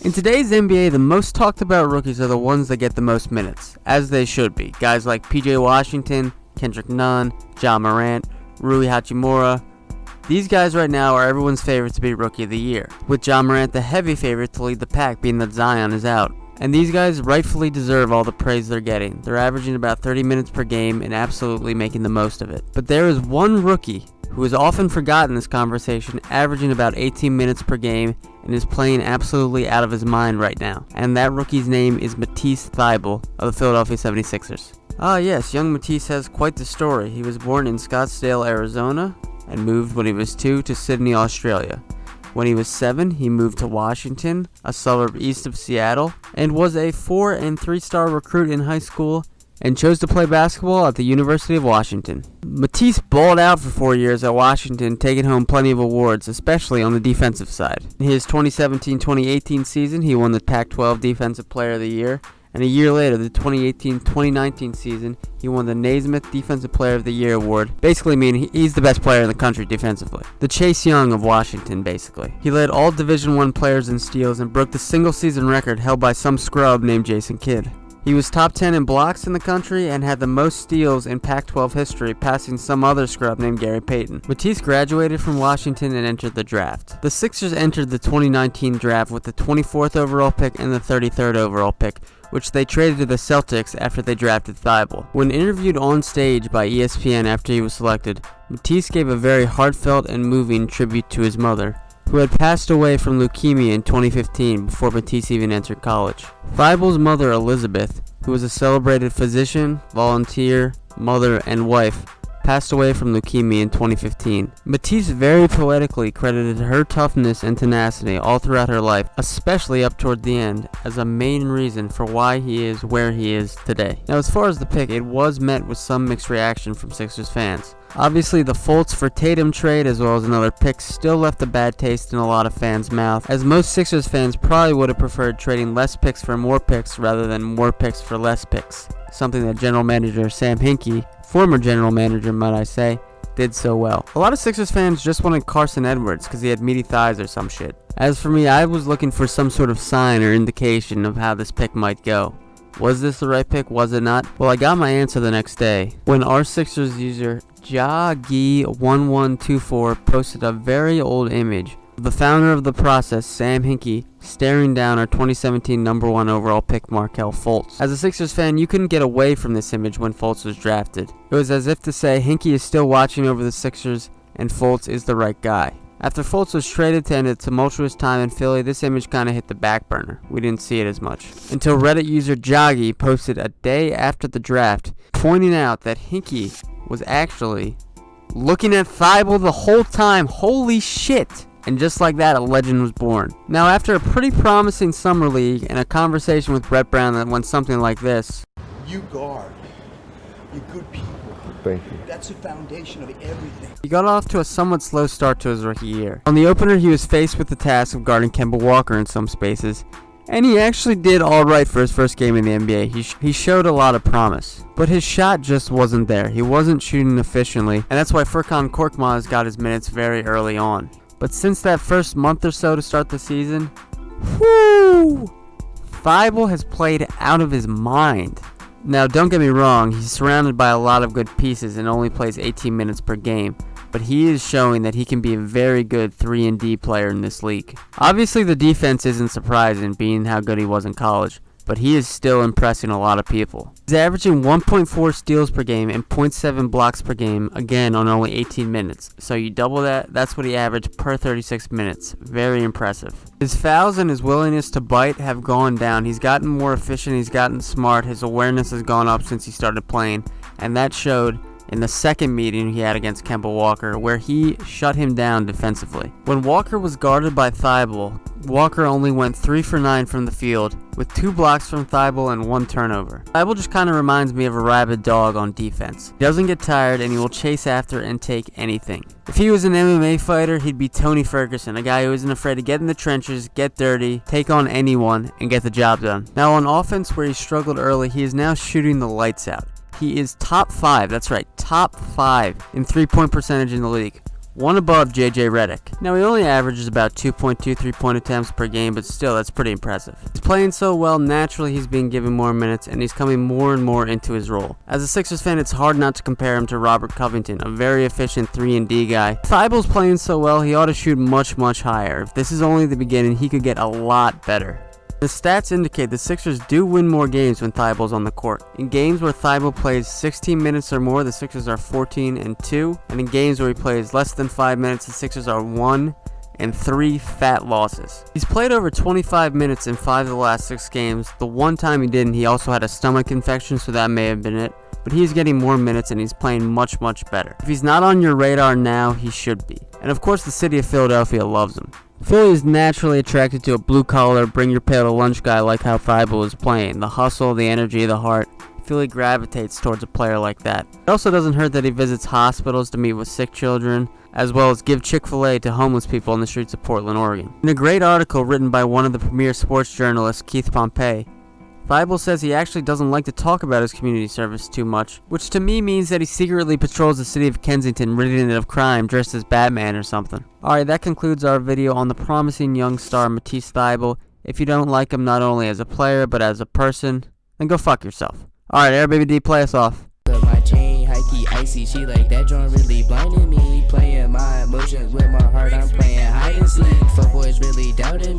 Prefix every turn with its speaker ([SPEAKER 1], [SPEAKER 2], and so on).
[SPEAKER 1] In today's NBA, the most talked about rookies are the ones that get the most minutes, as they should be. Guys like PJ Washington, Kendrick Nunn, Ja Morant, Rui Hachimura. These guys right now are everyone's favorite to be Rookie of the Year, with Ja Morant the heavy favorite to lead the pack, being that Zion is out. And these guys rightfully deserve all the praise they're getting. They're averaging about 30 minutes per game and absolutely making the most of it. But there is one rookie who is often forgotten in this conversation, averaging about 18 minutes per game and is playing absolutely out of his mind right now. And that rookie's name is Matisse Thybulle of the Philadelphia 76ers. Ah yes, young Matisse has quite the story. He was born in Scottsdale, Arizona, and moved when he was 2 to Sydney, Australia. When he was 7, he moved to Washington, a suburb east of Seattle, and was a 4- and 3-star recruit in high school and chose to play basketball at the University of Washington. Matisse balled out for 4 years at Washington, taking home plenty of awards, especially on the defensive side. In his 2017-2018 season, he won the Pac-12 Defensive Player of the Year, and a year later, the 2018-2019 season, he won the Naismith Defensive Player of the Year award, basically meaning he's the best player in the country defensively. The Chase Young of Washington, basically. He led all Division I players in steals and broke the single-season record held by some scrub named Jason Kidd. He was top 10 in blocks in the country and had the most steals in Pac-12 history, passing some other scrub named Gary Payton. Matisse graduated from Washington and entered the draft. The Sixers entered the 2019 draft with the 24th overall pick and the 33rd overall pick, which they traded to the Celtics after they drafted Thybulle. When interviewed on stage by ESPN after he was selected, Matisse gave a very heartfelt and moving tribute to his mother, who had passed away from leukemia in 2015 before Matisse even entered college. Thybulle's mother, Elizabeth, who was a celebrated physician, volunteer, mother, and wife, passed away from leukemia in 2015. Matisse very poetically credited her toughness and tenacity all throughout her life, especially up toward the end, as a main reason for why he is where he is today. Now, as far as the pick, it was met with some mixed reaction from Sixers fans. Obviously, the Fultz for Tatum trade, as well as another pick, still left a bad taste in a lot of fans' mouth, as most Sixers fans probably would have preferred trading less picks for more picks rather than more picks for less picks, something that general manager Sam Hinkie, former general manager might I say, did so well. A lot of Sixers fans just wanted Carson Edwards because he had meaty thighs or some shit. As for me, I was looking for some sort of sign or indication of how this pick might go. Was this the right pick? Was it not? Well, I got my answer the next day when our Sixers user Jagi1124 posted a very old image of the founder of the process, Sam Hinkie, staring down our 2017 number 1 overall pick, Markelle Fultz. As a Sixers fan, you couldn't get away from this image when Fultz was drafted. It was as if to say Hinkie is still watching over the Sixers and Fultz is the right guy. After Fultz was traded to end a tumultuous time in Philly, this image kinda hit the back burner. We didn't see it as much. Until Reddit user Jagi posted a day after the draft, pointing out that Hinkie was actually looking at Thybulle the whole time. Holy shit! And just like that, a legend was born. Now, after a pretty promising summer league and a conversation with Brett Brown that went something like this.
[SPEAKER 2] You guard. You're good people.
[SPEAKER 3] Thank you.
[SPEAKER 2] That's the foundation of everything.
[SPEAKER 1] He got off to a somewhat slow start to his rookie year. On the opener, he was faced with the task of guarding Kemba Walker in some spaces, and he actually did alright for his first game in the NBA. He showed a lot of promise. But his shot just wasn't there. He wasn't shooting efficiently, and that's why Furkan Korkmaz got his minutes very early on. But since that first month or so to start the season, Thybulle has played out of his mind. Now, don't get me wrong, he's surrounded by a lot of good pieces and only plays 18 minutes per game, but he is showing that he can be a very good 3-and-D player in this league. Obviously, the defense isn't surprising, being how good he was in college, but he is still impressing a lot of people. He's averaging 1.4 steals per game and 0.7 blocks per game, again on only 18 minutes. So you double that, that's what he averaged per 36 minutes. Very impressive. His fouls and his willingness to bite have gone down. He's gotten more efficient, he's gotten smart, his awareness has gone up since he started playing, and that showed in the second meeting he had against Kemba Walker, where he shut him down defensively. When Walker was guarded by Thybulle, Walker only went 3 for 9 from the field, with 2 blocks from Thybulle and 1 turnover. Thybulle just kind of reminds me of a rabid dog on defense. He doesn't get tired and he will chase after and take anything. If he was an MMA fighter, he'd be Tony Ferguson, a guy who isn't afraid to get in the trenches, get dirty, take on anyone, and get the job done. Now on offense, where he struggled early, he is now shooting the lights out. He is top 5, that's right, top 5 in 3-point percentage in the league, one above JJ Redick. Now he only averages about 2.2 3-point attempts per game, but still that's pretty impressive. He's playing so well, naturally he's being given more minutes and he's coming more and more into his role. As a Sixers fan, it's hard not to compare him to Robert Covington, a very efficient 3-and-D guy. Thybulle's playing so well, he ought to shoot much higher. If this is only the beginning, he could get a lot better. The stats indicate the Sixers do win more games when Thybulle's on the court. In games where Thybulle plays 16 minutes or more, the Sixers are 14-2, and in games where he plays less than 5 minutes, the Sixers are 1-3 fat losses. He's played over 25 minutes in 5 of the last 6 games. The one time he didn't, he also had a stomach infection, so that may have been it. But he's getting more minutes and he's playing much better. If he's not on your radar now, he should be. And of course the city of Philadelphia loves him. Philly is naturally attracted to a blue-collar, bring-your-pail-to-lunch guy like how Thybulle is playing. The hustle, the energy, the heart. Philly gravitates towards a player like that. It also doesn't hurt that he visits hospitals to meet with sick children, as well as give Chick-fil-A to homeless people on the streets of Portland, Oregon. In a great article written by one of the premier sports journalists, Keith Pompey, Thybulle says he actually doesn't like to talk about his community service too much, which to me means that he secretly patrols the city of Kensington, ridding it of crime, dressed as Batman or something. Alright, that concludes our video on the promising young star Matisse Thybulle. If you don't like him not only as a player, but as a person, then go fuck yourself. Alright, Air Baby D, play us off.
[SPEAKER 3] My chain, hikey, icy, she like that joint really blinding me. Playing my emotions with my heart, I'm playing hide and seek. Fuckboys really doubting me.